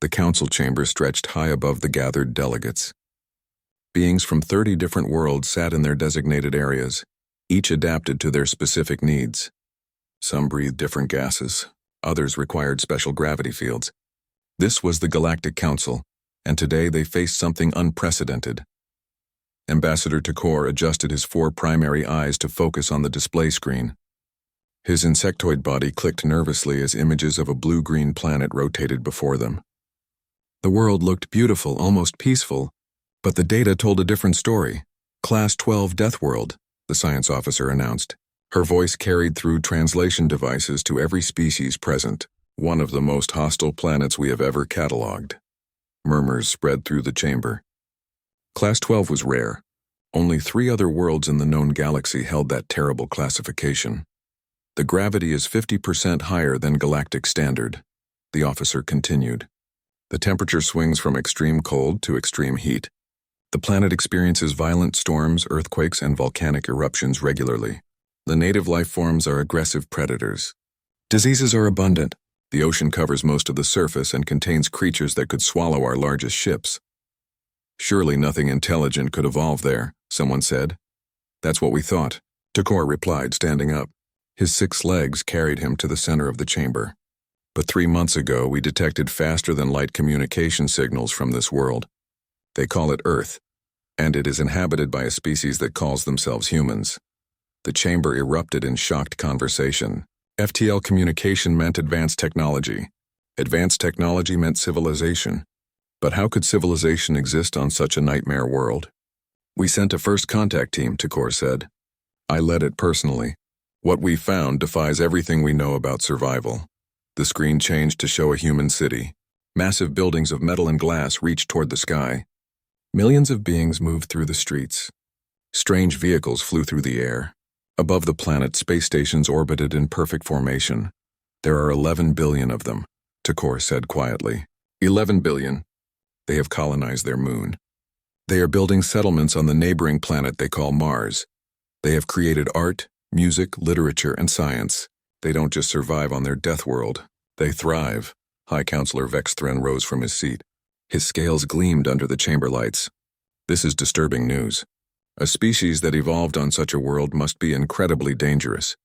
The council chamber stretched high above the gathered delegates. Beings from 30 different worlds sat in their designated areas, each adapted to their specific needs. Some breathed different gases, others required special gravity fields. This was the Galactic Council, and today they faced something unprecedented. Ambassador Takor adjusted his 4 primary eyes to focus on the display screen. His insectoid body clicked nervously as images of a blue-green planet rotated before them. The world looked beautiful, almost peaceful, but the data told a different story. Class 12 Death World, the science officer announced. Her voice carried through translation devices to every species present, one of the most hostile planets we have ever catalogued. Murmurs spread through the chamber. Class 12 was rare. Only 3 other worlds in the known galaxy held that terrible classification. The gravity is 50% higher than galactic standard, the officer continued. The temperature swings from extreme cold to extreme heat. The planet experiences violent storms, earthquakes, and volcanic eruptions regularly. The native life forms are aggressive predators. Diseases are abundant. The ocean covers most of the surface and contains creatures that could swallow our largest ships. Surely nothing intelligent could evolve there, someone said. That's what we thought, Takor replied, standing up. His 6 legs carried him to the center of the chamber. But 3 months ago, we detected faster-than-light communication signals from this world. They call it Earth, and it is inhabited by a species that calls themselves humans. The chamber erupted in shocked conversation. FTL communication meant advanced technology. Advanced technology meant civilization. But how could civilization exist on such a nightmare world? We sent a first contact team, Takor said. I led it personally. What we found defies everything we know about survival. The screen changed to show a human city. Massive buildings of metal and glass reached toward the sky. Millions of beings moved through the streets. Strange vehicles flew through the air. Above the planet, space stations orbited in perfect formation. There are 11 billion of them, Takor said quietly. 11 billion. They have colonized their moon. They are building settlements on the neighboring planet they call Mars. They have created art, music, literature, and science. They don't just survive on their death world. They thrive. High Counselor Vexthren rose from his seat. His scales gleamed under the chamber lights. This is disturbing news. A species that evolved on such a world must be incredibly dangerous.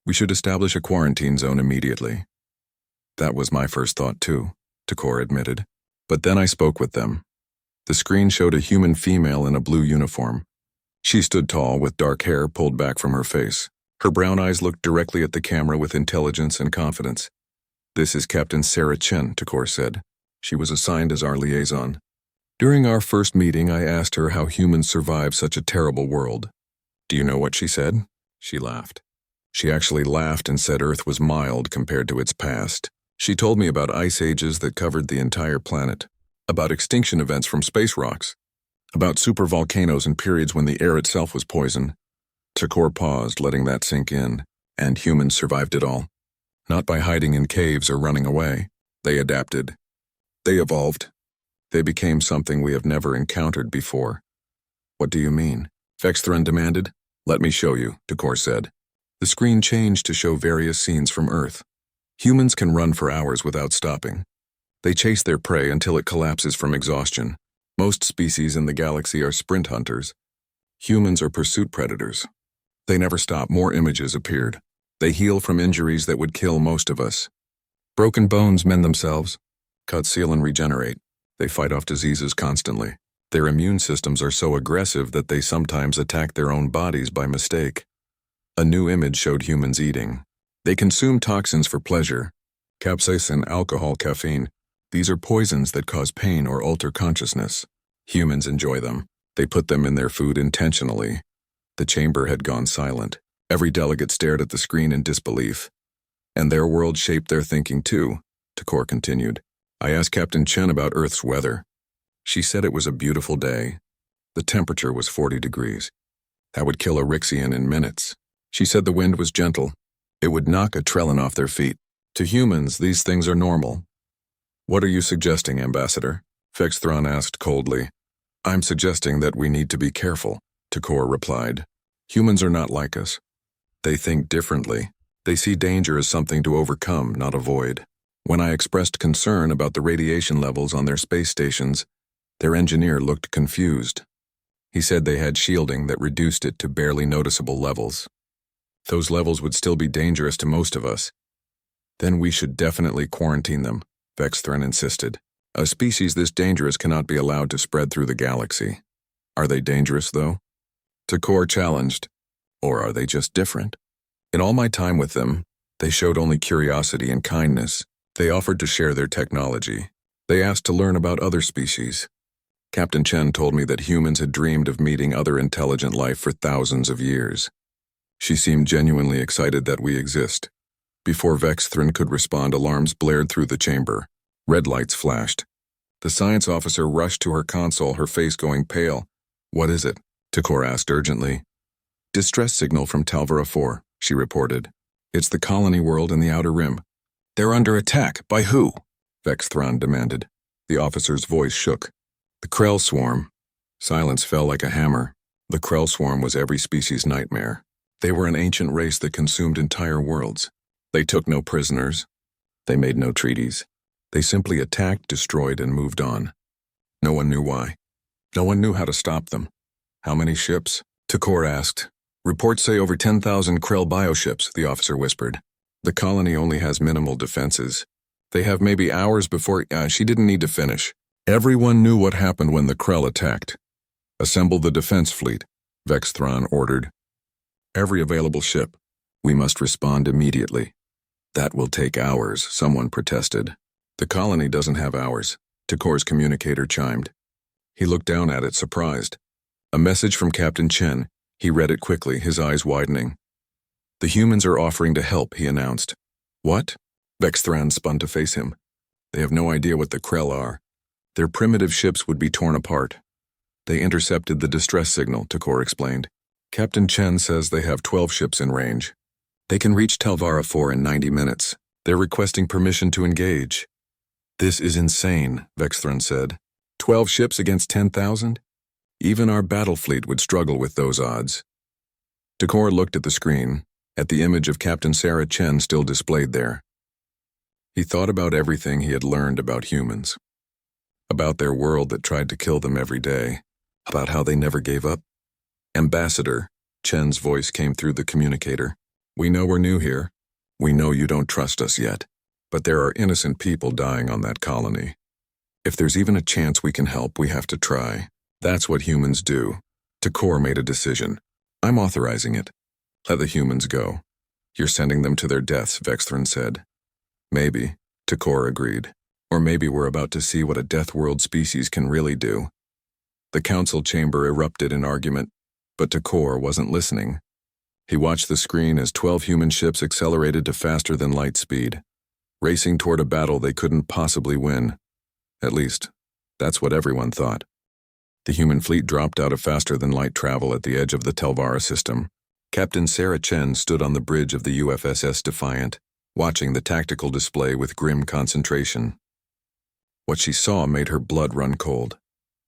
We should establish a quarantine zone immediately. That was my first thought too, Takor admitted. But then I spoke with them. The screen showed a human female in a blue uniform. She stood tall with dark hair pulled back from her face. Her brown eyes looked directly at the camera with intelligence and confidence. This is Captain Sarah Chen, Takor said. She was assigned as our liaison. During our first meeting, I asked her how humans survive such a terrible world. Do you know what she said? She laughed. She actually laughed and said Earth was mild compared to its past. She told me about ice ages that covered the entire planet, about extinction events from space rocks, about supervolcanoes and periods when the air itself was poison. Takor paused, letting that sink in, and humans survived it all. Not by hiding in caves or running away. They adapted. They evolved. They became something we have never encountered before. What do you mean? Vexthren demanded. Let me show you, Takor said. The screen changed to show various scenes from Earth. Humans can run for hours without stopping. They chase their prey until it collapses from exhaustion. Most species in the galaxy are sprint hunters. Humans are pursuit predators. They never stop. More images appeared. They heal from injuries that would kill most of us. Broken bones mend themselves. Cuts heal and regenerate. They fight off diseases constantly. Their immune systems are so aggressive that they sometimes attack their own bodies by mistake. A new image showed humans eating. They consume toxins for pleasure. Capsaicin, alcohol, caffeine. These are poisons that cause pain or alter consciousness. Humans enjoy them. They put them in their food intentionally. The chamber had gone silent. Every delegate stared at the screen in disbelief. And their world shaped their thinking too, Takor continued. I asked Captain Chen about Earth's weather. She said it was a beautiful day. The temperature was 40 degrees. That would kill a Rixian in minutes. She said the wind was gentle. It would knock a Trellin off their feet. To humans, these things are normal. What are you suggesting, Ambassador? Vexthren asked coldly. I'm suggesting that we need to be careful, Takor replied. Humans are not like us. They think differently. They see danger as something to overcome, not avoid. When I expressed concern about the radiation levels on their space stations, their engineer looked confused. He said they had shielding that reduced it to barely noticeable levels. Those levels would still be dangerous to most of us. Then we should definitely quarantine them, Vexthran insisted. A species this dangerous cannot be allowed to spread through the galaxy. Are they dangerous, though? Takor challenged. Or are they just different? In all my time with them, they showed only curiosity and kindness. They offered to share their technology. They asked to learn about other species. Captain Chen told me that humans had dreamed of meeting other intelligent life for thousands of years. She seemed genuinely excited that we exist. Before Vexthran could respond, alarms blared through the chamber. Red lights flashed. The science officer rushed to her console, her face going pale. What is it? Takor asked urgently. Distress signal from Talvara 4, she reported. It's the colony world and the Outer Rim. They're under attack. By who? Vexthran demanded. The officer's voice shook. The Krell swarm. Silence fell like a hammer. The Krell swarm was every species' nightmare. They were an ancient race that consumed entire worlds. They took no prisoners. They made no treaties. They simply attacked, destroyed, and moved on. No one knew why. No one knew how to stop them. How many ships? Takor asked. Reports say over 10,000 Krell bioships, the officer whispered. The colony only has minimal defenses. They have maybe hours before... She didn't need to finish. Everyone knew what happened when the Krell attacked. Assemble the defense fleet, Vexthran ordered. Every available ship. We must respond immediately. That will take hours, someone protested. The colony doesn't have hours, Takor's communicator chimed. He looked down at it, surprised. A message from Captain Chen. He read it quickly, his eyes widening. The humans are offering to help, he announced. What? Vexthran spun to face him. They have no idea what the Krell are. Their primitive ships would be torn apart. They intercepted the distress signal, Takor explained. Captain Chen says they have 12 ships in range. They can reach Talvara 4 in 90 minutes. They're requesting permission to engage. This is insane, Vexthran said. 12 ships against 10,000? Even our battle fleet would struggle with those odds. Takor looked at the screen, at the image of Captain Sarah Chen still displayed there. He thought about everything he had learned about humans. About their world that tried to kill them every day. About how they never gave up. Ambassador, Chen's voice came through the communicator. We know we're new here. We know you don't trust us yet. But there are innocent people dying on that colony. If there's even a chance we can help, we have to try. That's what humans do. Takor made a decision. I'm authorizing it. Let the humans go. You're sending them to their deaths, Vexthran said. Maybe, Takor agreed. Or maybe we're about to see what a Death World species can really do. The council chamber erupted in argument, but Takor wasn't listening. He watched the screen as 12 human ships accelerated to faster than light speed, racing toward a battle they couldn't possibly win. At least, that's what everyone thought. The human fleet dropped out of faster-than-light travel at the edge of the Talvara system. Captain Sarah Chen stood on the bridge of the UFSS Defiant, watching the tactical display with grim concentration. What she saw made her blood run cold.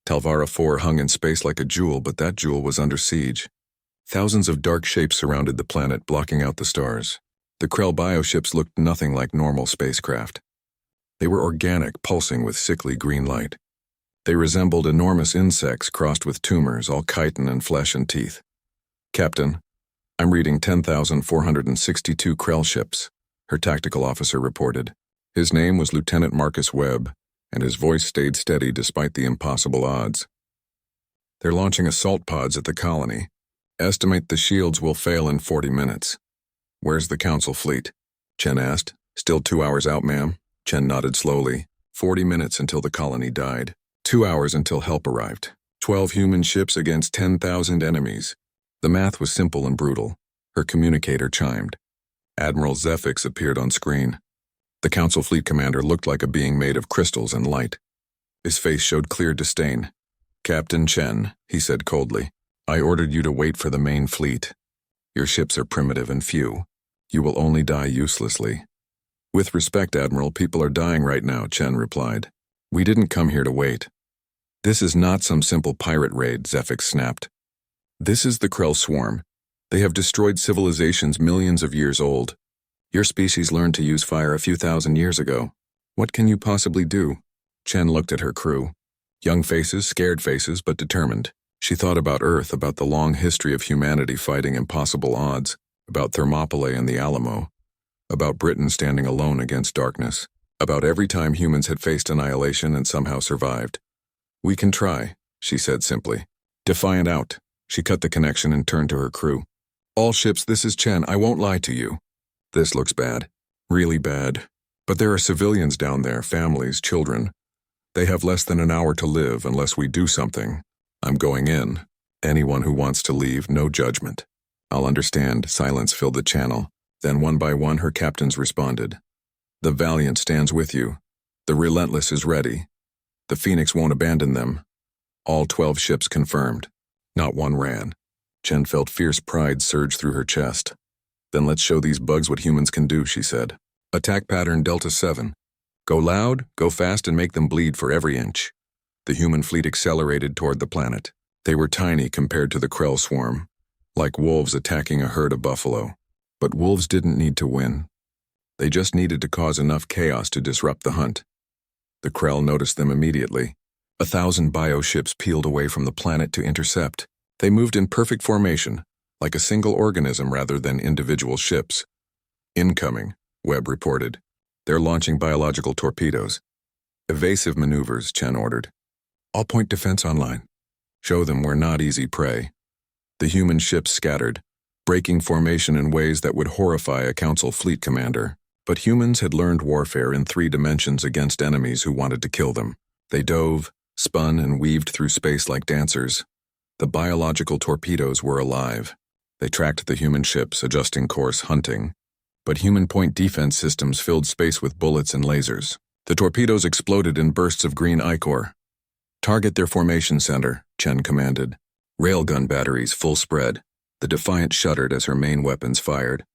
Talvara 4 hung in space like a jewel, but that jewel was under siege. Thousands of dark shapes surrounded the planet, blocking out the stars. The Krell bioships looked nothing like normal spacecraft. They were organic, pulsing with sickly green light. They resembled enormous insects crossed with tumors, all chitin and flesh and teeth. Captain, I'm reading 10,462 Krell ships, her tactical officer reported. His name was Lieutenant Marcus Webb, and his voice stayed steady despite the impossible odds. They're launching assault pods at the colony. Estimate the shields will fail in 40 minutes. Where's the council fleet? Chen asked. Still 2 hours out, ma'am. Chen nodded slowly. 40 minutes until the colony died. 2 hours until help arrived. 12 human ships against 10,000 enemies. The math was simple and brutal. Her communicator chimed. Admiral Zephyx appeared on screen. The council fleet commander looked like a being made of crystals and light. His face showed clear disdain. Captain Chen, he said coldly, I ordered you to wait for the main fleet. Your ships are primitive and few. You will only die uselessly. With respect, Admiral, people are dying right now, Chen replied. We didn't come here to wait. This is not some simple pirate raid, Zephyx snapped. This is the Krell swarm. They have destroyed civilizations millions of years old. Your species learned to use fire a few thousand years ago. What can you possibly do? Chen looked at her crew. Young faces, scared faces, but determined. She thought about Earth, about the long history of humanity fighting impossible odds, about Thermopylae and the Alamo, about Britain standing alone against darkness, about every time humans had faced annihilation and somehow survived. We can try, she said simply. Defiant out. She cut the connection and turned to her crew. All ships, this is Chen. I won't lie to you. This looks bad. Really bad. But there are civilians down there, families, children. They have less than an hour to live unless we do something. I'm going in. Anyone who wants to leave, no judgment. I'll understand. Silence filled the channel. Then one by one her captains responded. The Valiant stands with you. The Relentless is ready. The Phoenix won't abandon them. All 12 ships confirmed. Not one ran. Chen felt fierce pride surge through her chest. Then let's show these bugs what humans can do, she said. Attack pattern Delta 7. Go loud, go fast, and make them bleed for every inch. The human fleet accelerated toward the planet. They were tiny compared to the Krell swarm, like wolves attacking a herd of buffalo. But wolves didn't need to win. They just needed to cause enough chaos to disrupt the hunt. The Krell noticed them immediately. 1,000 bioships peeled away from the planet to intercept. They moved in perfect formation, like a single organism rather than individual ships. Incoming, Webb reported. They're launching biological torpedoes. Evasive maneuvers, Chen ordered. All-point defense online. Show them we're not easy prey. The human ships scattered, breaking formation in ways that would horrify a Council fleet commander. But humans had learned warfare in 3 dimensions against enemies who wanted to kill them. They dove, spun, and weaved through space like dancers. The biological torpedoes were alive. They tracked the human ships, adjusting course, hunting. But human point defense systems filled space with bullets and lasers. The torpedoes exploded in bursts of green ichor. Target their formation center, Chen commanded. Railgun batteries full spread. The Defiant shuddered as her main weapons fired.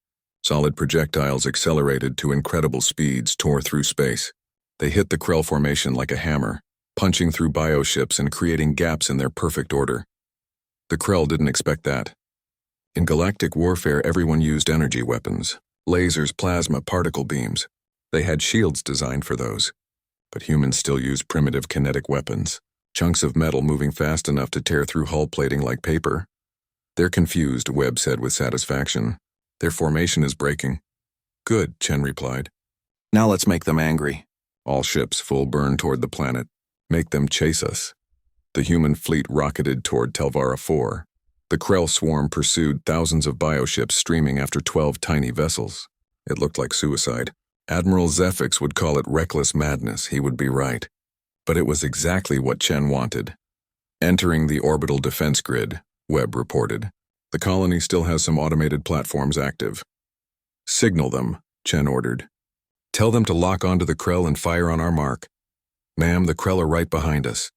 Solid projectiles accelerated to incredible speeds, tore through space. They hit the Krell formation like a hammer, punching through bioships and creating gaps in their perfect order. The Krell didn't expect that. In galactic warfare, everyone used energy weapons. Lasers, plasma, particle beams. They had shields designed for those. But humans still used primitive kinetic weapons. Chunks of metal moving fast enough to tear through hull plating like paper. They're confused, Webb said with satisfaction. Their formation is breaking. Good, Chen replied. Now let's make them angry. All ships full burn toward the planet. Make them chase us. The human fleet rocketed toward Telvara 4. The Krell swarm pursued, thousands of bioships streaming after 12 tiny vessels. It looked like suicide. Admiral Zephyx would call it reckless madness. He would be right. But it was exactly what Chen wanted. Entering the orbital defense grid, Webb reported. The colony still has some automated platforms active. Signal them, Chen ordered. Tell them to lock onto the Krell and fire on our mark. Ma'am, the Krell are right behind us.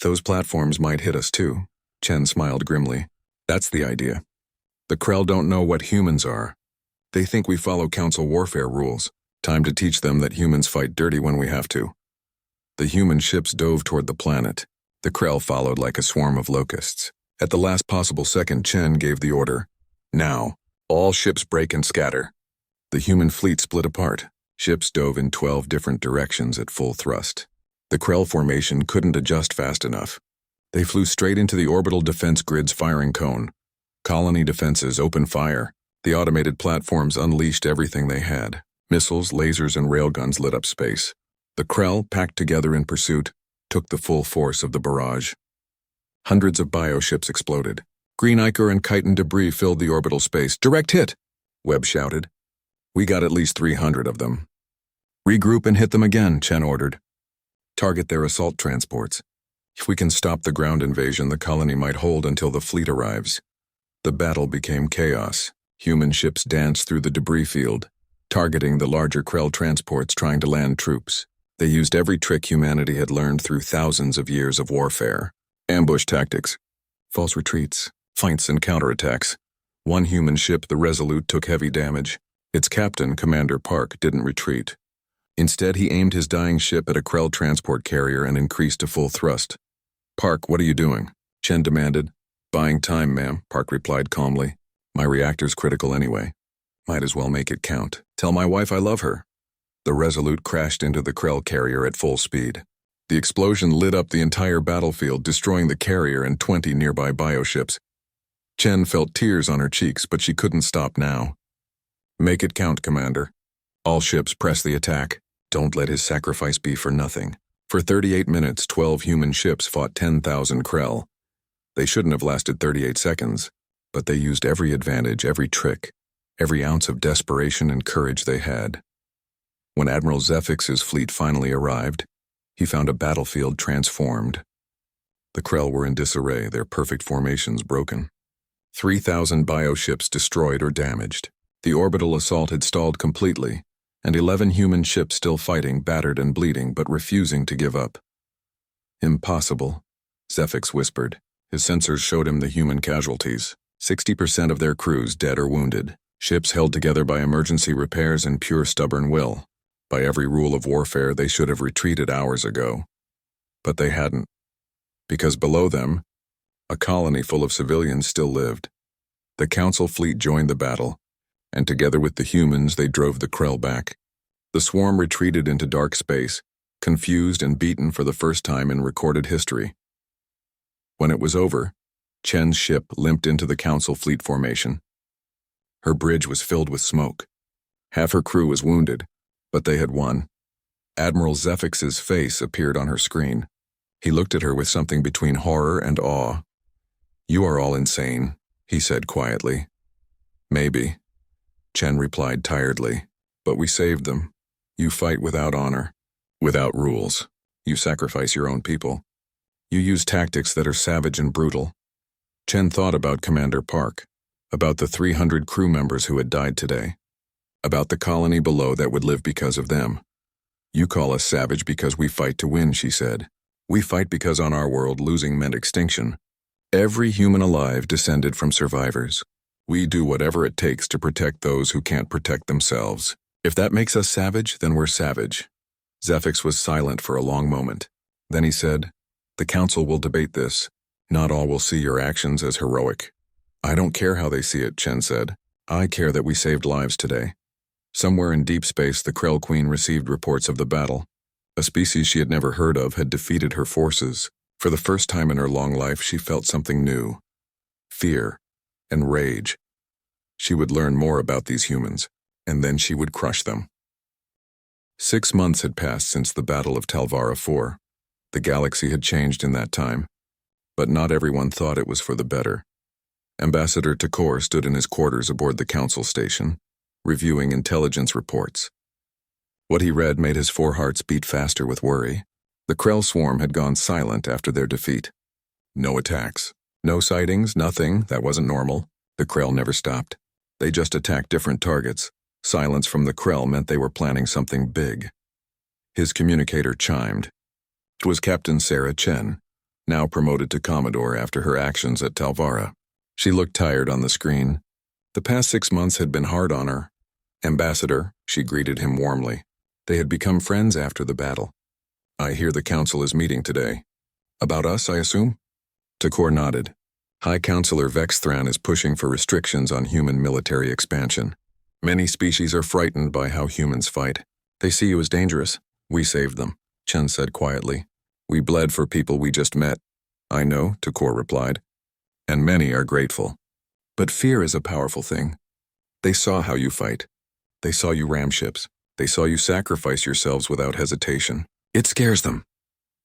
Those platforms might hit us too. Chen smiled grimly. That's the idea. The Krell don't know what humans are. They think we follow Council warfare rules. Time to teach them that humans fight dirty when we have to. The human ships dove toward the planet. The Krell followed like a swarm of locusts. At the last possible second, Chen gave the order. Now, all ships break and scatter. The human fleet split apart. Ships dove in 12 different directions at full thrust. The Krell formation couldn't adjust fast enough. They flew straight into the orbital defense grid's firing cone. Colony defenses opened fire. The automated platforms unleashed everything they had. Missiles, lasers, and railguns lit up space. The Krell, packed together in pursuit, took the full force of the barrage. Hundreds of bioships exploded. Green ichor and chitin debris filled the orbital space. Direct hit, Webb shouted. We got at least 300 of them. Regroup and hit them again, Chen ordered. Target their assault transports. If we can stop the ground invasion, the colony might hold until the fleet arrives. The battle became chaos. Human ships danced through the debris field, targeting the larger Krell transports trying to land troops. They used every trick humanity had learned through thousands of years of warfare. Ambush tactics, false retreats, feints, and counterattacks. One human ship, the Resolute, took heavy damage. Its captain, Commander Park, didn't retreat. Instead, he aimed his dying ship at a Krell transport carrier and increased to full thrust. Park, what are you doing? Chen demanded. Buying time, ma'am, Park replied calmly. My reactor's critical anyway. Might as well make it count. Tell my wife I love her. The Resolute crashed into the Krell carrier at full speed. The explosion lit up the entire battlefield, destroying the carrier and 20 nearby bioships. Chen felt tears on her cheeks, but she couldn't stop now. "Make it count, Commander. All ships press the attack. Don't let his sacrifice be for nothing." For 38 minutes, 12 human ships fought 10,000 Krell. They shouldn't have lasted 38 seconds, but they used every advantage, every trick, every ounce of desperation and courage they had. When Admiral Zefix's fleet finally arrived, he found a battlefield transformed. The Krell were in disarray, their perfect formations broken. 3,000 bioships destroyed or damaged. The orbital assault had stalled completely, and 11 human ships still fighting, battered and bleeding, but refusing to give up. "Impossible," Zefix whispered. His sensors showed him the human casualties. 60% of their crews dead or wounded. Ships held together by emergency repairs and pure stubborn will. By every rule of warfare, they should have retreated hours ago. But they hadn't. Because below them, a colony full of civilians still lived. The Council fleet joined the battle, and together with the humans, they drove the Krell back. The swarm retreated into dark space, confused and beaten for the first time in recorded history. When it was over, Chen's ship limped into the Council fleet formation. Her bridge was filled with smoke. Half her crew was wounded, but they had won. Admiral Zefix's face appeared on her screen. He looked at her with something between horror and awe. "You are all insane," he said quietly. "Maybe," Chen replied tiredly, "but we saved them. You fight without honor, without rules. You sacrifice your own people. You use tactics that are savage and brutal." Chen thought about Commander Park, about the 300 crew members who had died today, about the colony below that would live because of them. "You call us savage because we fight to win," she said. "We fight because on our world losing meant extinction. Every human alive descended from survivors. We do whatever it takes to protect those who can't protect themselves. If that makes us savage, then we're savage." Zefix was silent for a long moment. Then he said, "The Council will debate this. Not all will see your actions as heroic." "I don't care how they see it," Chen said. "I care that we saved lives today." Somewhere in deep space, the Krell Queen received reports of the battle. A species she had never heard of had defeated her forces. For the first time in her long life, she felt something new. Fear and rage. She would learn more about these humans, and then she would crush them. 6 months had passed since the Battle of Talvara IV. The galaxy had changed in that time, but not everyone thought it was for the better. Ambassador Takor stood in his quarters aboard the Council station, reviewing intelligence reports. What he read made his 4 hearts beat faster with worry. The Krell swarm had gone silent after their defeat. No attacks, no sightings, nothing. That wasn't normal. The Krell never stopped. They just attacked different targets. Silence from the Krell meant they were planning something big. His communicator chimed. It was Captain Sarah Chen, now promoted to Commodore after her actions at Talvara. She looked tired on the screen. The past 6 months had been hard on her. "Ambassador," she greeted him warmly. They had become friends after the battle. "I hear the Council is meeting today. About us, I assume?" Takor nodded. High Counselor Vexthran is pushing for restrictions on human military expansion. Many species are frightened by how humans fight. They see you as dangerous. We saved them, Chen said quietly. We bled for people we just met. I know, Takor replied. And many are grateful. But fear is a powerful thing. They saw how you fight. They saw you ram ships. They saw you sacrifice yourselves without hesitation. It scares them.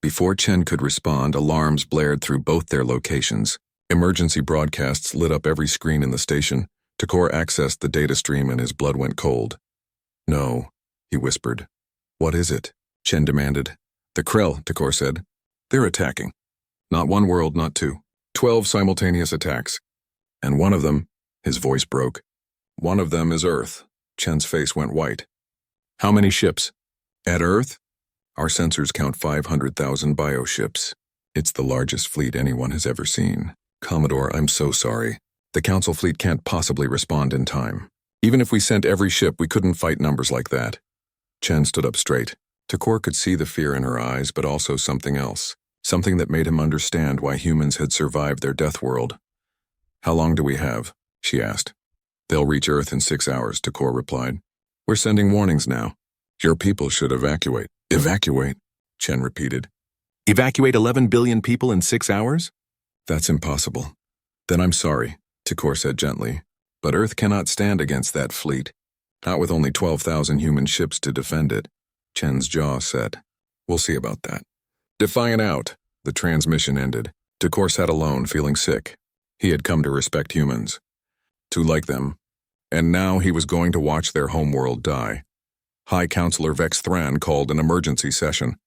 Before Chen could respond, alarms blared through both their locations. Emergency broadcasts lit up every screen in the station. Takor accessed the data stream and his blood went cold. No, he whispered. What is it? Chen demanded. The Krell, Takor said. They're attacking. Not one world, not two. 12 simultaneous attacks. And one of them, his voice broke. One of them is Earth. Chen's face went white. How many ships? At Earth? Our sensors count 500,000 bioships. It's the largest fleet anyone has ever seen. Commodore, I'm so sorry. The Council fleet can't possibly respond in time. Even if we sent every ship, we couldn't fight numbers like that. Chen stood up straight. Takor could see the fear in her eyes, but also something else. Something that made him understand why humans had survived their death world. How long do we have? She asked. They'll reach Earth in 6 hours, Takor replied. We're sending warnings now. Your people should evacuate. Evacuate? Chen repeated. Evacuate 11 billion people in 6 hours? That's impossible. Then I'm sorry, Tikor said gently. But Earth cannot stand against that fleet. Not with only 12,000 human ships to defend it. Chen's jaw set. We'll see about that. Defiant out. The transmission ended. Tikor sat alone, feeling sick. He had come to respect humans. To like them. And now he was going to watch their homeworld die. High Counselor Vex Thran called an emergency session.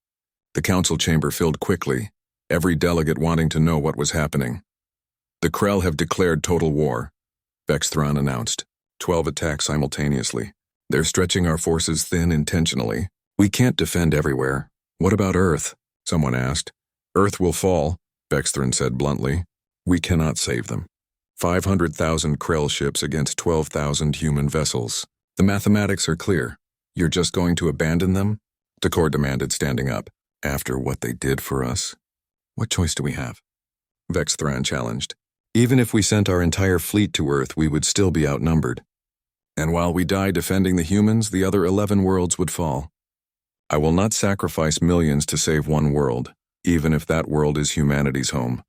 The council chamber filled quickly, every delegate wanting to know what was happening. The Krell have declared total war, Vex Thran announced. 12 attacks simultaneously. They're stretching our forces thin intentionally. We can't defend everywhere. What about Earth? Someone asked. Earth will fall, Vex Thran said bluntly. We cannot save them. 500,000 Krell ships against 12,000 human vessels. The mathematics are clear. You're just going to abandon them? Tikor demanded, standing up. After what they did for us? What choice do we have? Vex Thran challenged. Even if we sent our entire fleet to Earth, we would still be outnumbered. And while we die defending the humans, the other 11 worlds would fall. I will not sacrifice millions to save one world, even if that world is humanity's home.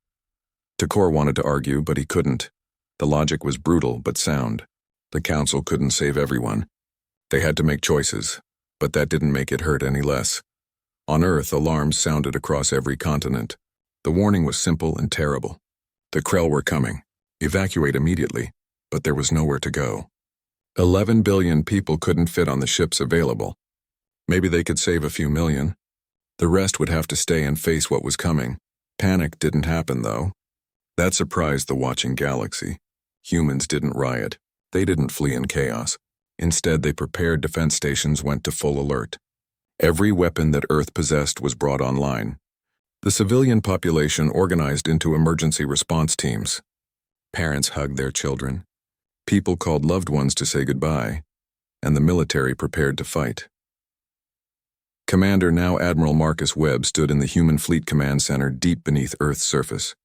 Tikor wanted to argue, but he couldn't. The logic was brutal but sound. The council couldn't save everyone. They had to make choices, but that didn't make it hurt any less. On Earth, alarms sounded across every continent. The warning was simple and terrible. The Krell were coming. Evacuate immediately, but there was nowhere to go. 11 billion people couldn't fit on the ships available. Maybe they could save a few million. The rest would have to stay and face what was coming. Panic didn't happen, though. That surprised the watching galaxy. Humans didn't riot. They didn't flee in chaos. Instead, they prepared defense stations went to full alert. Every weapon that Earth possessed was brought online. The civilian population organized into emergency response teams. Parents hugged their children. People called loved ones to say goodbye. And the military prepared to fight. Commander, now Admiral Marcus Webb, stood in the Human Fleet Command Center deep beneath Earth's surface.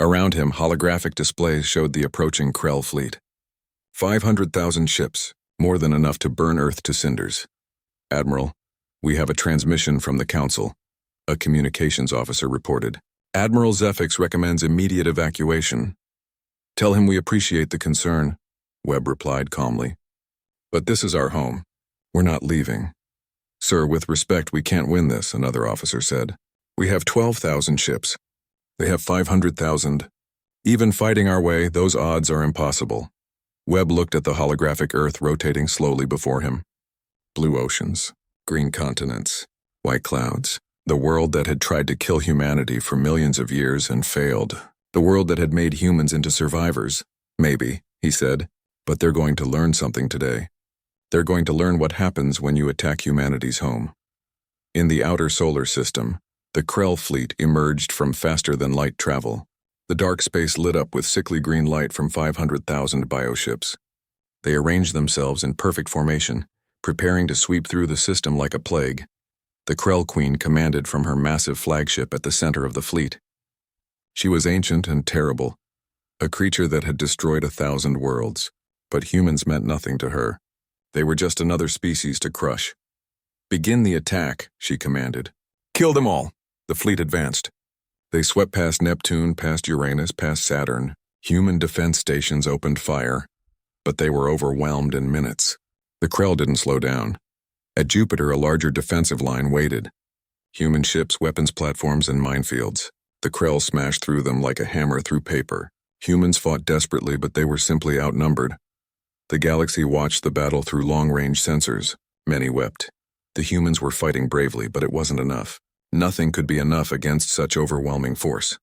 Around him, holographic displays showed the approaching Krell fleet. 500,000 ships, more than enough to burn Earth to cinders. Admiral, we have a transmission from the Council, a communications officer reported. Admiral Zephyx recommends immediate evacuation. Tell him we appreciate the concern, Webb replied calmly. But this is our home. We're not leaving. Sir, with respect, we can't win this, another officer said. We have 12,000 ships. They have 500,000. Even fighting our way, those odds are impossible. Webb looked at the holographic Earth rotating slowly before him. Blue oceans, green continents, white clouds. The world that had tried to kill humanity for millions of years and failed. The world that had made humans into survivors. Maybe, he said, but they're going to learn something today. They're going to learn what happens when you attack humanity's home. In the outer solar system, the Krell fleet emerged from faster-than-light travel. The dark space lit up with sickly green light from 500,000 bioships. They arranged themselves in perfect formation, preparing to sweep through the system like a plague. The Krell Queen commanded from her massive flagship at the center of the fleet. She was ancient and terrible, a creature that had destroyed 1,000 worlds, but humans meant nothing to her. They were just another species to crush. Begin the attack, she commanded. Kill them all. The fleet advanced. They swept past Neptune, past Uranus, past Saturn. Human defense stations opened fire, but they were overwhelmed in minutes. The Krell didn't slow down. At Jupiter, a larger defensive line waited. Human ships, weapons platforms, and minefields. The Krell smashed through them like a hammer through paper. Humans fought desperately, but they were simply outnumbered. The galaxy watched the battle through long-range sensors. Many wept. The humans were fighting bravely, but it wasn't enough. Nothing could be enough against such overwhelming force.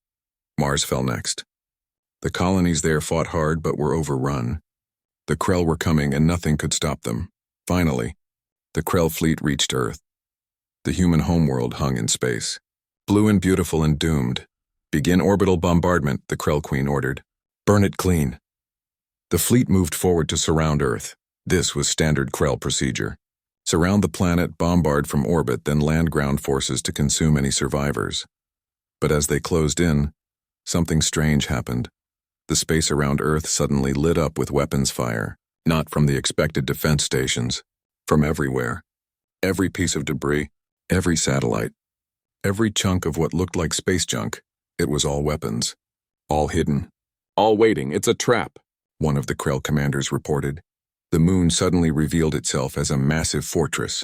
Mars fell next. The colonies there fought hard, but were overrun. The Krell were coming, and nothing could stop them. Finally, the Krell fleet reached Earth. The human homeworld hung in space. Blue and beautiful and doomed. Begin orbital bombardment, the Krell Queen ordered. Burn it clean. The fleet moved forward to surround Earth. This was standard Krell procedure. Surround the planet, bombard from orbit, then land ground forces to consume any survivors. But as they closed in, something strange happened. The space around Earth suddenly lit up with weapons fire, not from the expected defense stations, from everywhere. Every piece of debris, every satellite, every chunk of what looked like space junk, it was all weapons. All hidden. All waiting, it's a trap. One of the Krell commanders reported. The moon suddenly revealed itself as a massive fortress.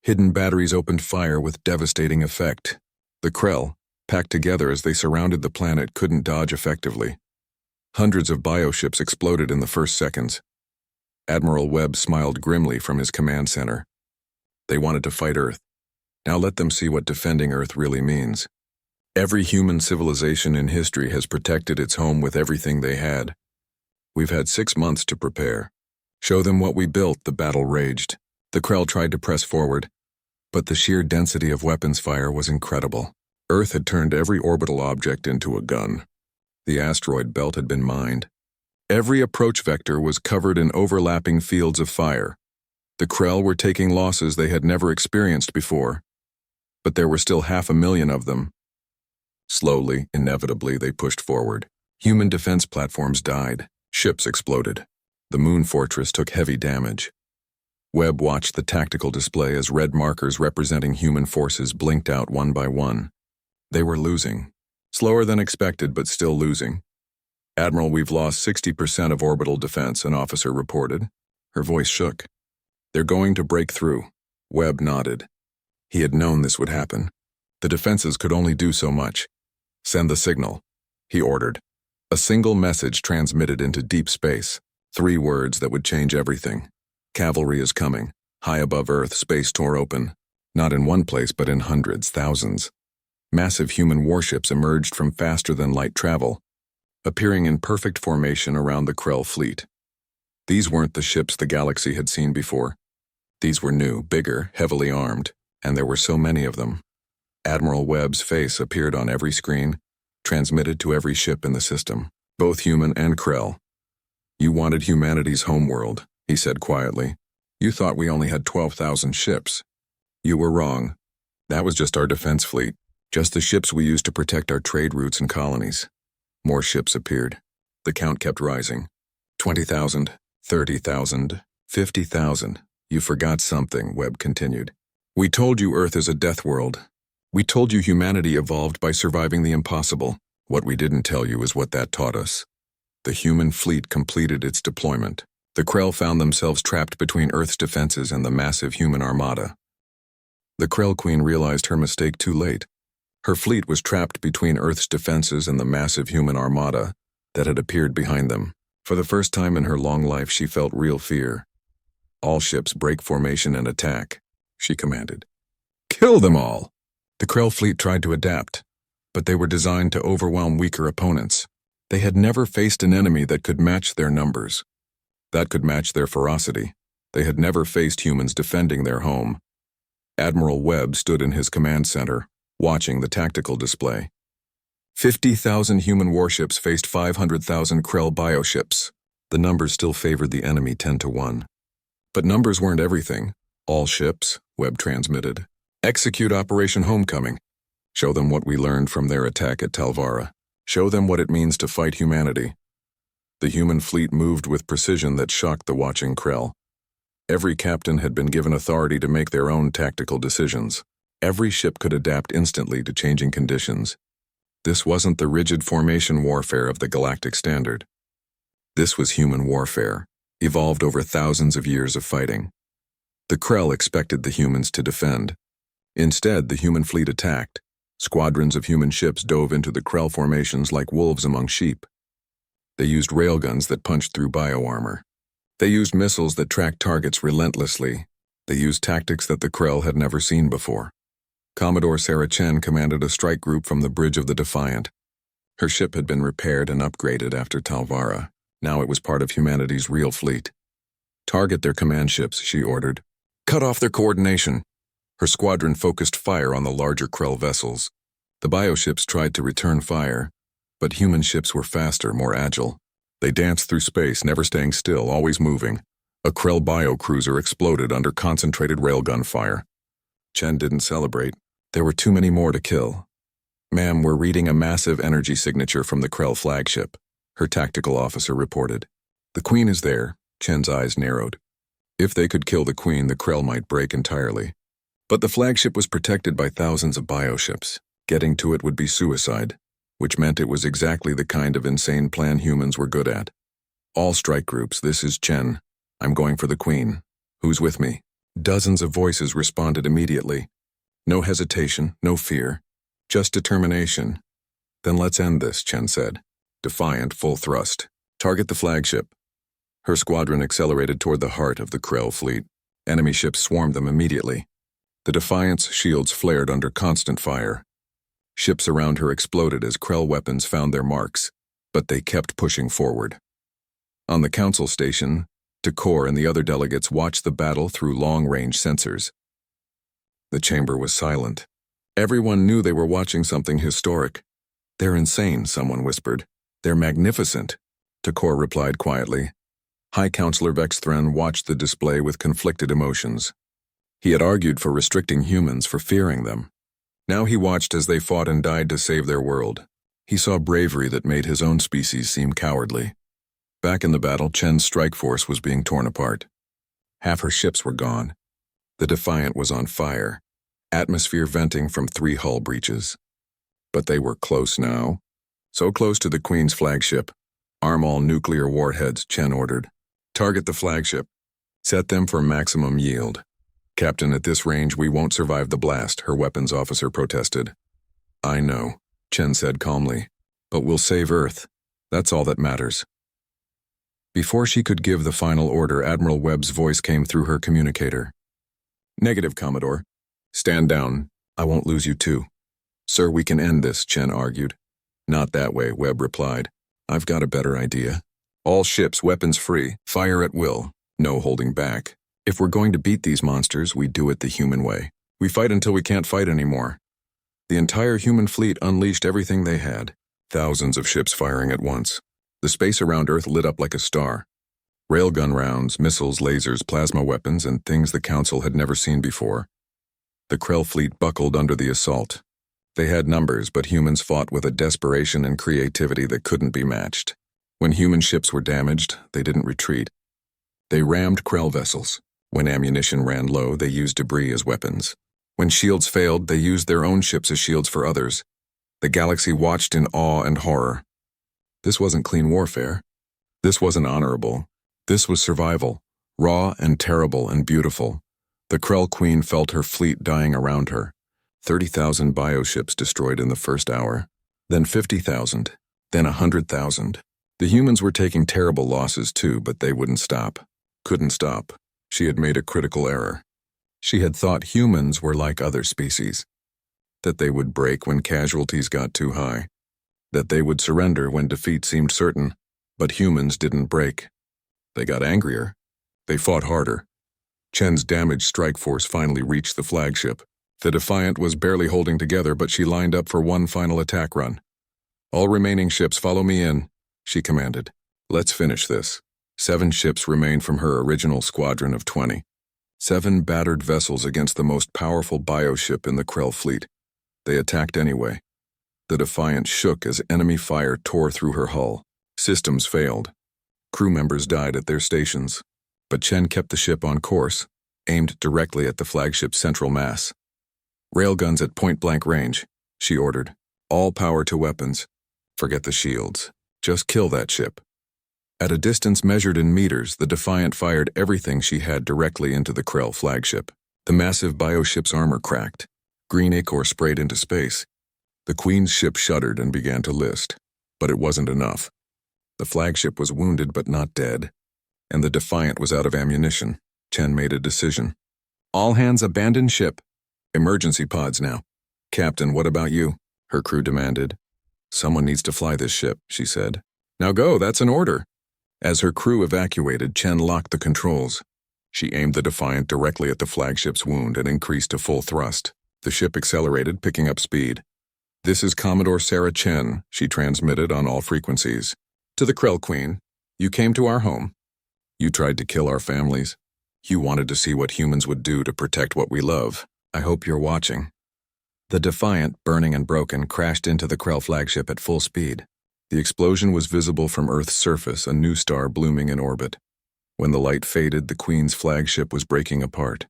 Hidden batteries opened fire with devastating effect. The Krell, packed together as they surrounded the planet, couldn't dodge effectively. Hundreds of bioships exploded in the first seconds. Admiral Webb smiled grimly from his command center. They wanted to fight Earth. Now let them see what defending Earth really means. Every human civilization in history has protected its home with everything they had. We've had 6 months to prepare. Show them what we built, the battle raged. The Krell tried to press forward, but the sheer density of weapons fire was incredible. Earth had turned every orbital object into a gun. The asteroid belt had been mined. Every approach vector was covered in overlapping fields of fire. The Krell were taking losses they had never experienced before, but there were still 500,000 of them. Slowly, inevitably, they pushed forward. Human defense platforms died. Ships exploded. The moon fortress took heavy damage. Webb watched the tactical display as red markers representing human forces blinked out one by one. They were losing. Slower than expected, but still losing. "Admiral, we've lost 60% of orbital defense," an officer reported. Her voice shook. "They're going to break through." Webb nodded. He had known this would happen. The defenses could only do so much. "Send the signal," he ordered. A single message transmitted into deep space. 3 words that would change everything. "Cavalry is coming. High above Earth, space tore open." Not in one place, but in hundreds, thousands. Massive human warships emerged from faster-than-light travel, appearing in perfect formation around the Krell fleet. These weren't the ships the galaxy had seen before. These were new, bigger, heavily armed, and there were so many of them. Admiral Webb's face appeared on every screen, transmitted to every ship in the system, both human and Krell. "You wanted humanity's homeworld," he said quietly. "You thought we only had 12,000 ships. You were wrong. That was just our defense fleet, just the ships we used to protect our trade routes and colonies." More ships appeared. The count kept rising. 20,000, 30,000, 50,000. "You forgot something," Webb continued. "We told you Earth is a death world. We told you humanity evolved by surviving the impossible. What we didn't tell you is what that taught us." The human fleet completed its deployment. The Krell found themselves trapped between Earth's defenses and the massive human armada. The Krell Queen realized her mistake too late. Her fleet was trapped between Earth's defenses and the massive human armada that had appeared behind them. For the first time in her long life, she felt real fear. "All ships break formation and attack," she commanded. "Kill them all!" The Krell fleet tried to adapt, but they were designed to overwhelm weaker opponents. They had never faced an enemy that could match their numbers, that could match their ferocity. They had never faced humans defending their home. Admiral Webb stood in his command center, watching the tactical display. 50,000 human warships faced 500,000 Krell bioships. The numbers still favored the enemy 10 to 1. But numbers weren't everything. "All ships," Webb transmitted. "Execute Operation Homecoming. Show them what we learned from their attack at Talvara. Show them what it means to fight humanity." The human fleet moved with precision that shocked the watching Krell. Every captain had been given authority to make their own tactical decisions. Every ship could adapt instantly to changing conditions. This wasn't the rigid formation warfare of the galactic standard. This was human warfare, evolved over thousands of years of fighting. The Krell expected the humans to defend. Instead, the human fleet attacked. Squadrons of human ships dove into the Krell formations like wolves among sheep. They used railguns that punched through bioarmor. They used missiles that tracked targets relentlessly. They used tactics that the Krell had never seen before. Commodore Sarah Chen commanded a strike group from the bridge of the Defiant. Her ship had been repaired and upgraded after Talvara. Now it was part of humanity's real fleet. "Target their command ships," she ordered. "Cut off their coordination." Her squadron focused fire on the larger Krell vessels. The bioships tried to return fire, but human ships were faster, more agile. They danced through space, never staying still, always moving. A Krell biocruiser exploded under concentrated railgun fire. Chen didn't celebrate. There were too many more to kill. "Ma'am, we're reading a massive energy signature from the Krell flagship," her tactical officer reported. "The Queen is there." Chen's eyes narrowed. If they could kill the Queen, the Krell might break entirely. But the flagship was protected by thousands of bioships. Getting to it would be suicide, which meant it was exactly the kind of insane plan humans were good at. All strike groups, this is Chen. I'm going for the Queen. Who's with me? Dozens of voices responded immediately. No hesitation, no fear, just determination. Then let's end this, Chen said. Defiant, full thrust. Target the flagship. Her squadron accelerated toward the heart of the Krell fleet. Enemy ships swarmed them immediately. The Defiant's shields flared under constant fire. Ships around her exploded as Krell weapons found their marks, but they kept pushing forward. On the council station, Takor and the other delegates watched the battle through long-range sensors. The chamber was silent. Everyone knew they were watching something historic. They're insane, someone whispered. They're magnificent, Takor replied quietly. High Counselor Vexthran watched the display with conflicted emotions. He had argued for restricting humans for fearing them. Now he watched as they fought and died to save their world. He saw bravery that made his own species seem cowardly. Back in the battle, Chen's strike force was being torn apart. Half her ships were gone. The Defiant was on fire, atmosphere venting from 3 hull breaches. But they were close now. So close to the Queen's flagship. Arm all nuclear warheads, Chen ordered. Target the flagship. Set them for maximum yield. Captain, at this range we won't survive the blast, her weapons officer protested. I know, Chen said calmly. But we'll save Earth. That's all that matters. Before she could give the final order, Admiral Webb's voice came through her communicator. Negative, Commodore. Stand down. I won't lose you too. Sir, we can end this, Chen argued. Not that way, Webb replied. I've got a better idea. All ships, weapons free, fire at will, no holding back. If we're going to beat these monsters, we do it the human way. We fight until we can't fight anymore. The entire human fleet unleashed everything they had. Thousands of ships firing at once. The space around Earth lit up like a star. Railgun rounds, missiles, lasers, plasma weapons, and things the Council had never seen before. The Krell fleet buckled under the assault. They had numbers, but humans fought with a desperation and creativity that couldn't be matched. When human ships were damaged, they didn't retreat. They rammed Krell vessels. When ammunition ran low, they used debris as weapons. When shields failed, they used their own ships as shields for others. The galaxy watched in awe and horror. This wasn't clean warfare. This wasn't honorable. This was survival, raw and terrible and beautiful. The Krell Queen felt her fleet dying around her. 30,000 bioships destroyed in the first hour. Then 50,000. Then 100,000. The humans were taking terrible losses too, but they wouldn't stop. Couldn't stop. She had made a critical error. She had thought humans were like other species. That they would break when casualties got too high. That they would surrender when defeat seemed certain. But humans didn't break. They got angrier. They fought harder. Chen's damaged strike force finally reached the flagship. The Defiant was barely holding together, but she lined up for one final attack run. All remaining ships, follow me in, she commanded. Let's finish this. 7 ships remained from her original squadron of 20. 7 battered vessels against the most powerful bioship in the Krell fleet. They attacked anyway. The Defiant shook as enemy fire tore through her hull. Systems failed. Crew members died at their stations. But Chen kept the ship on course, aimed directly at the flagship's central mass. Railguns at point-blank range, she ordered. All power to weapons. Forget the shields. Just kill that ship. At a distance measured in meters, the Defiant fired everything she had directly into the Krell flagship. The massive bioship's armor cracked. Green ichor sprayed into space. The Queen's ship shuddered and began to list. But it wasn't enough. The flagship was wounded but not dead. And the Defiant was out of ammunition. Chen made a decision. All hands abandon ship. Emergency pods now. Captain, what about you? Her crew demanded. Someone needs to fly this ship, she said. Now go, that's an order. As her crew evacuated, Chen locked the controls. She aimed the Defiant directly at the flagship's wound and increased to full thrust. The ship accelerated, picking up speed. This is Commodore Sarah Chen, she transmitted on all frequencies. To the Krell Queen, you came to our home. You tried to kill our families. You wanted to see what humans would do to protect what we love. I hope you're watching. The Defiant, burning and broken, crashed into the Krell flagship at full speed. The explosion was visible from Earth's surface, a new star blooming in orbit. When the light faded, the Queen's flagship was breaking apart.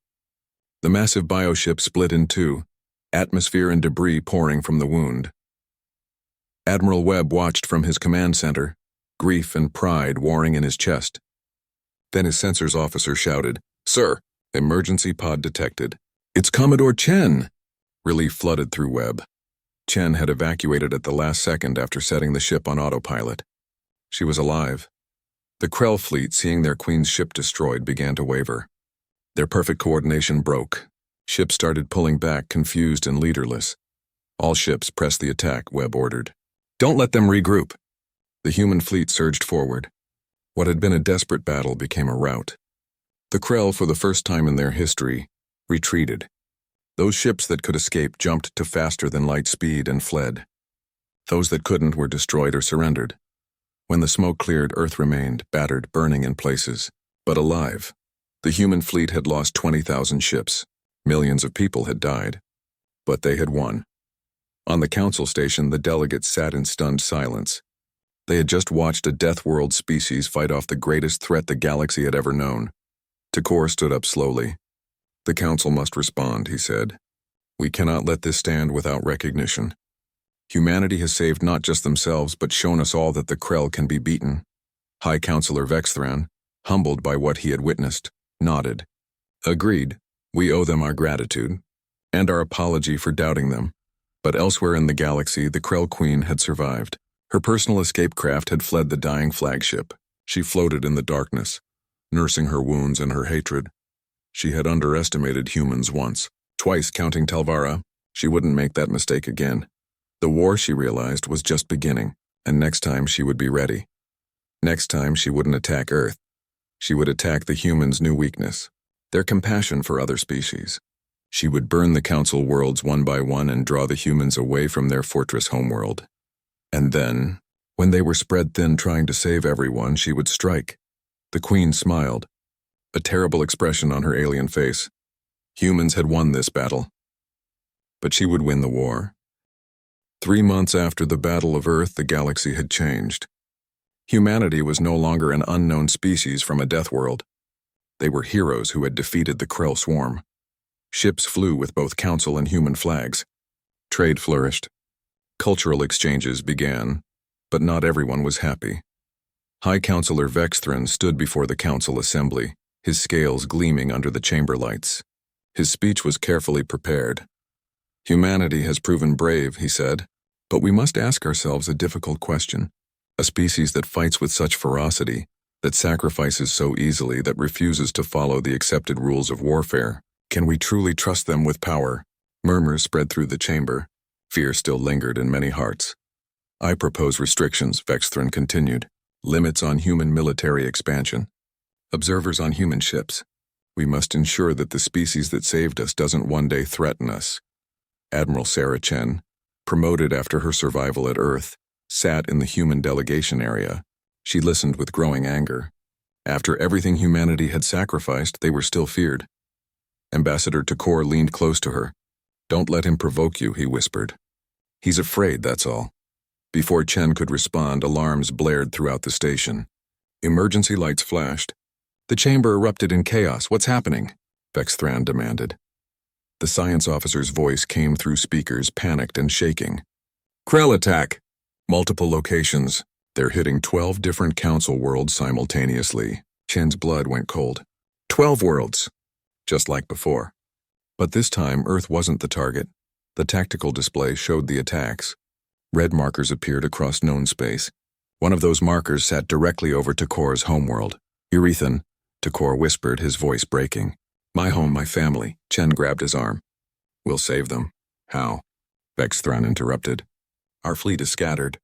The massive bioship split in two, atmosphere and debris pouring from the wound. Admiral Webb watched from his command center, grief and pride warring in his chest. Then his sensors officer shouted, "Sir, emergency pod detected." "It's Commodore Chen!" Relief flooded through Webb. Chen had evacuated at the last second after setting the ship on autopilot. She was alive. The Krell fleet, seeing their Queen's ship destroyed, began to waver. Their perfect coordination broke. Ships started pulling back, confused and leaderless. "All ships, press the attack," Webb ordered. "Don't let them regroup." The human fleet surged forward. What had been a desperate battle became a rout. The Krell, for the first time in their history, retreated. Those ships that could escape jumped to faster-than-light speed and fled. Those that couldn't were destroyed or surrendered. When the smoke cleared, Earth remained, battered, burning in places, but alive. The human fleet had lost 20,000 ships. Millions of people had died. But they had won. On the council station, the delegates sat in stunned silence. They had just watched a death world species fight off the greatest threat the galaxy had ever known. Tekor stood up slowly. "The council must respond," he said. "We cannot let this stand without recognition. Humanity has saved not just themselves, but shown us all that the Krell can be beaten." High Counselor Vexthran, humbled by what he had witnessed, nodded. "Agreed. We owe them our gratitude, and our apology for doubting them." But elsewhere in the galaxy, the Krell Queen had survived. Her personal escape craft had fled the dying flagship. She floated in the darkness, nursing her wounds and her hatred. She had underestimated humans once, twice counting Telvara. She wouldn't make that mistake again. The war, she realized, was just beginning, and next time she would be ready. Next time she wouldn't attack Earth. She would attack the humans' new weakness, their compassion for other species. She would burn the council worlds one by one and draw the humans away from their fortress homeworld. And then, when they were spread thin trying to save everyone, she would strike. The Queen smiled, a terrible expression on her alien face. Humans had won this battle. But she would win the war. 3 months after the Battle of Earth, the galaxy had changed. Humanity was no longer an unknown species from a death world. They were heroes who had defeated the Krell swarm. Ships flew with both council and human flags. Trade flourished. Cultural exchanges began, but not everyone was happy. High Counselor Vexthran stood before the council assembly, his scales gleaming under the chamber lights. His speech was carefully prepared. "Humanity has proven brave," he said, "but we must ask ourselves a difficult question. A species that fights with such ferocity, that sacrifices so easily, that refuses to follow the accepted rules of warfare, can we truly trust them with power?" Murmurs spread through the chamber. Fear still lingered in many hearts. "I propose restrictions," Vexthran continued. "Limits on human military expansion. Observers on human ships. We must ensure that the species that saved us doesn't one day threaten us." Admiral Sarah Chen, promoted after her survival at Earth, sat in the human delegation area. She listened with growing anger. After everything humanity had sacrificed, they were still feared. Ambassador Tekor leaned close to her. "Don't let him provoke you," he whispered. "He's afraid, that's all." Before Chen could respond, alarms blared throughout the station. Emergency lights flashed. "The chamber erupted in chaos. What's happening?" Vexthran demanded. The science officer's voice came through speakers, panicked and shaking. "Krell attack! Multiple locations. They're hitting 12 different council worlds simultaneously." Chen's blood went cold. 12 worlds! Just like before. But this time, Earth wasn't the target. The tactical display showed the attacks. Red markers appeared across known space. One of those markers sat directly over Tekor's homeworld. "Urethan," Tekor whispered, his voice breaking. "My home, my family." Chen grabbed his arm. "We'll save them." "How?" Vexthran interrupted. "Our fleet is scattered.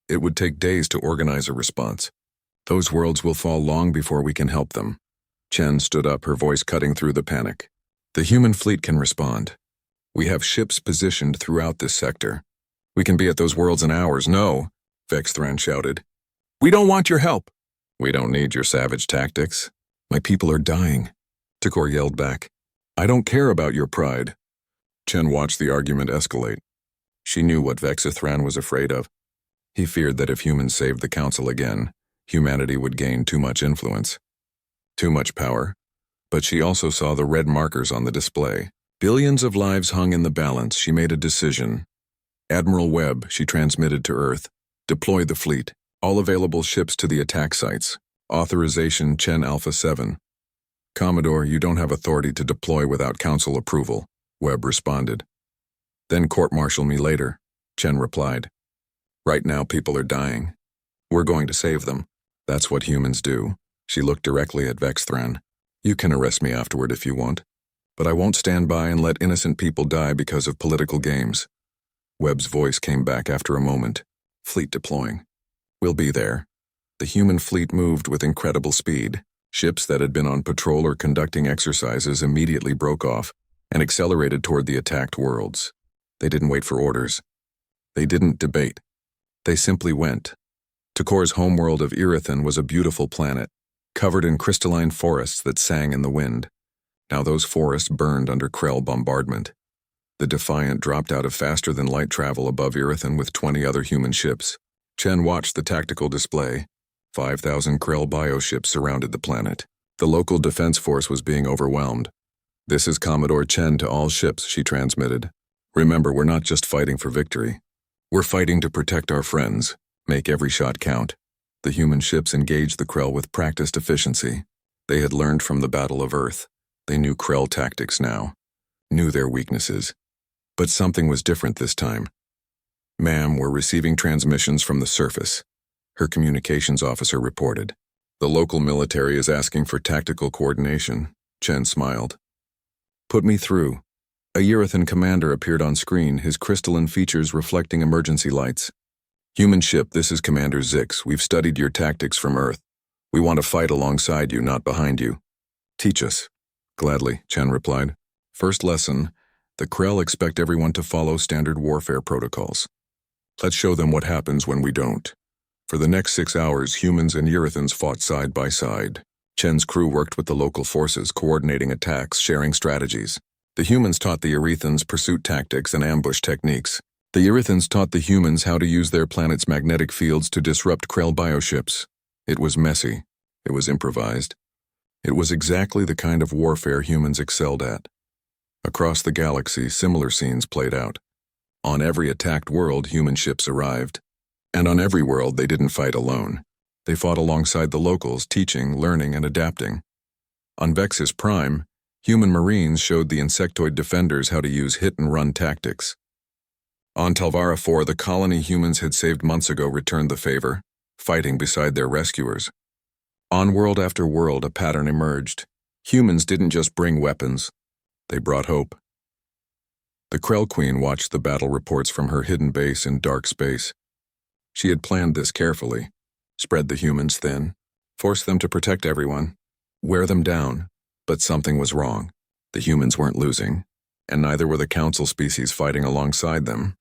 It would take days to organize a response. Those worlds will fall long before we can help them." Chen stood up, her voice cutting through the panic. "The human fleet can respond. We have ships positioned throughout this sector. We can be at those worlds in hours." "No," Vexthran shouted. "We don't want your help." "We don't need your savage tactics. My people are dying," Tekor yelled back. "I don't care about your pride." Chen watched the argument escalate. She knew what Vexthran was afraid of. He feared that if humans saved the council again, humanity would gain too much influence. Too much power. But she also saw the red markers on the display. Billions of lives hung in the balance. She made a decision. Admiral Webb, she transmitted to Earth. Deploy the fleet. All available ships to the attack sites. Authorization Chen Alpha 7. Commodore, you don't have authority to deploy without Council approval, Webb responded. Then court-martial me later, Chen replied. Right now people are dying. We're going to save them. That's what humans do. She looked directly at Vexthran. You can arrest me afterward if you want, but I won't stand by and let innocent people die because of political games. Webb's voice came back after a moment. Fleet deploying. We'll be there. The human fleet moved with incredible speed. Ships that had been on patrol or conducting exercises immediately broke off and accelerated toward the attacked worlds. They didn't wait for orders. They didn't debate. They simply went. Takor's homeworld of Irithan was a beautiful planet, covered in crystalline forests that sang in the wind. Now those forests burned under Krell bombardment. The Defiant dropped out of faster-than-light travel above Irithan with 20 other human ships. Chen watched the tactical display. 5,000 Krell bioships surrounded the planet. The local defense force was being overwhelmed. This is Commodore Chen to all ships, she transmitted. Remember, we're not just fighting for victory. We're fighting to protect our friends. Make every shot count. The human ships engaged the Krell with practiced efficiency. They had learned from the Battle of Earth. They knew Krell tactics now. Knew their weaknesses. But something was different this time. Ma'am, we're receiving transmissions from the surface. Her communications officer reported. The local military is asking for tactical coordination. Chen smiled. Put me through. A Irithan commander appeared on screen, his crystalline features reflecting emergency lights. Human ship, this is Commander Zix. We've studied your tactics from Earth. We want to fight alongside you, not behind you. Teach us. Gladly, Chen replied. First lesson, the Krell expect everyone to follow standard warfare protocols. Let's show them what happens when we don't. For the next 6 hours, humans and Irithans fought side by side. Chen's crew worked with the local forces, coordinating attacks, sharing strategies. The humans taught the Irithans pursuit tactics and ambush techniques. The Irithans taught the humans how to use their planet's magnetic fields to disrupt Krell bioships. It was messy. It was improvised. It was exactly the kind of warfare humans excelled at. Across the galaxy, similar scenes played out. On every attacked world, human ships arrived. And on every world, they didn't fight alone. They fought alongside the locals, teaching, learning, and adapting. On Vexus Prime, human Marines showed the insectoid defenders how to use hit-and-run tactics. On Telvara 4, the colony humans had saved months ago returned the favor, fighting beside their rescuers. On world after world, a pattern emerged. Humans didn't just bring weapons, they brought hope. The Krell Queen watched the battle reports from her hidden base in dark space. She had planned this carefully. Spread the humans thin, force them to protect everyone, wear them down. But something was wrong. The humans weren't losing, and neither were the council species fighting alongside them.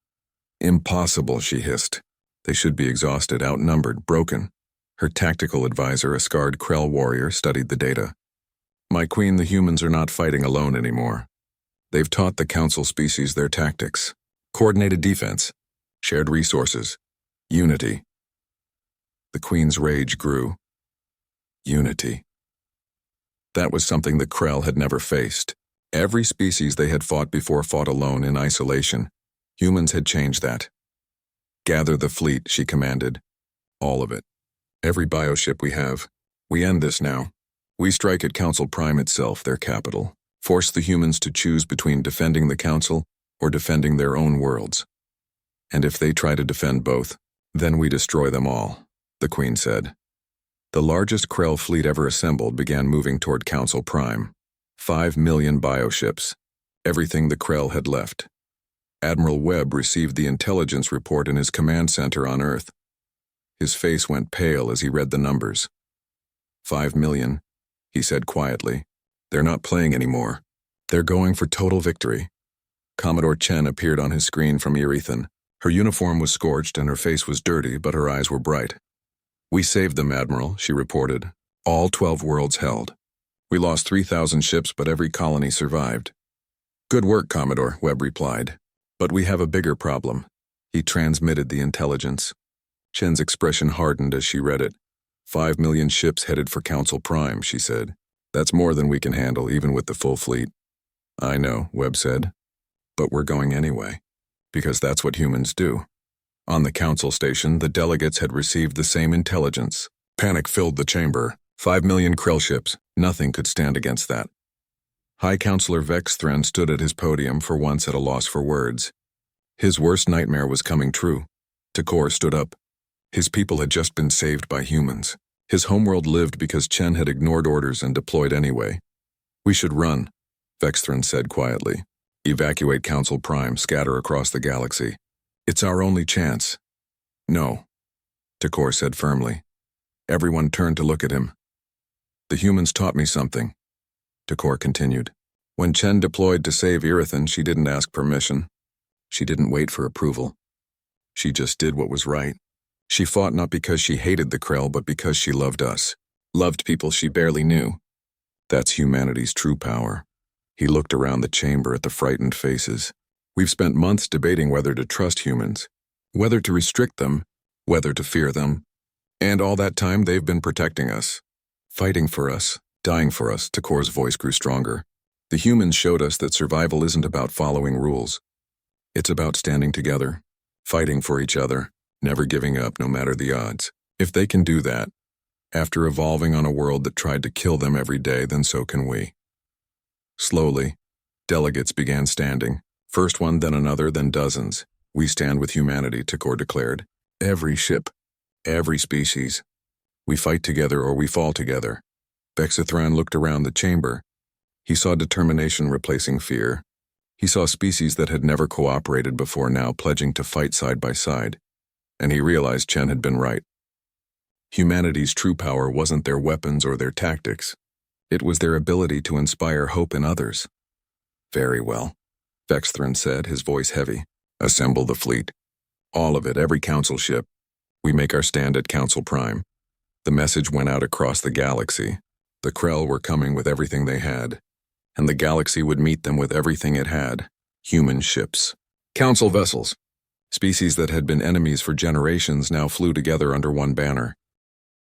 Impossible, she hissed. They should be exhausted, outnumbered, broken. Her tactical advisor, a scarred Krell warrior, studied the data. My queen, the humans are not fighting alone anymore. They've taught the council species their tactics. Coordinated defense, shared resources, unity. The queen's rage grew. Unity. That was something the Krell had never faced. Every species they had fought before fought alone in isolation. Humans had changed that. Gather the fleet, she commanded. All of it. Every bioship we have. We end this now. We strike at Council Prime itself, their capital. Force the humans to choose between defending the Council or defending their own worlds. And if they try to defend both, then we destroy them all, the Queen said. The largest Krell fleet ever assembled began moving toward Council Prime. 5 million bioships. Everything the Krell had left. Admiral Webb received the intelligence report in his command center on Earth. His face went pale as he read the numbers. 5 million, he said quietly. They're not playing anymore. They're going for total victory. Commodore Chen appeared on his screen from Irithan. Her uniform was scorched and her face was dirty, but her eyes were bright. We saved them, Admiral, she reported. All 12 worlds held. We lost 3,000 ships, but every colony survived. Good work, Commodore, Webb replied. But we have a bigger problem. He transmitted the intelligence. Chen's expression hardened as she read it. 5 million ships headed for Council Prime, she said. That's more than we can handle, even with the full fleet. I know, Webb said. But we're going anyway. Because that's what humans do. On the council station, the delegates had received the same intelligence. Panic filled the chamber. 5 million Krell ships. Nothing could stand against that. High Counselor Vexthran stood at his podium for once at a loss for words. His worst nightmare was coming true. Takor stood up. His people had just been saved by humans. His homeworld lived because Chen had ignored orders and deployed anyway. We should run, Vexthran said quietly. Evacuate Council Prime, scatter across the galaxy. It's our only chance. No, Takor said firmly. Everyone turned to look at him. The humans taught me something, Takor continued. When Chen deployed to save Irathan, she didn't ask permission. She didn't wait for approval. She just did what was right. She fought not because she hated the Krell, but because she loved us. Loved people she barely knew. That's humanity's true power. He looked around the chamber at the frightened faces. We've spent months debating whether to trust humans, whether to restrict them, whether to fear them. And all that time they've been protecting us. Fighting for us, dying for us. Takor's voice grew stronger. The humans showed us that survival isn't about following rules. It's about standing together, fighting for each other, never giving up no matter the odds. If they can do that, after evolving on a world that tried to kill them every day, then so can we. Slowly, delegates began standing. First one, then another, then dozens. We stand with humanity, Takor declared. Every ship, every species. We fight together or we fall together. Vexithran looked around the chamber. He saw determination replacing fear. He saw species that had never cooperated before now pledging to fight side by side. And he realized Chen had been right. Humanity's true power wasn't their weapons or their tactics. It was their ability to inspire hope in others. Very well, Vexthran said, his voice heavy. Assemble the fleet. All of it, every council ship. We make our stand at Council Prime. The message went out across the galaxy. The Krell were coming with everything they had, and the galaxy would meet them with everything it had. Human ships. Council vessels. Species that had been enemies for generations now flew together under one banner.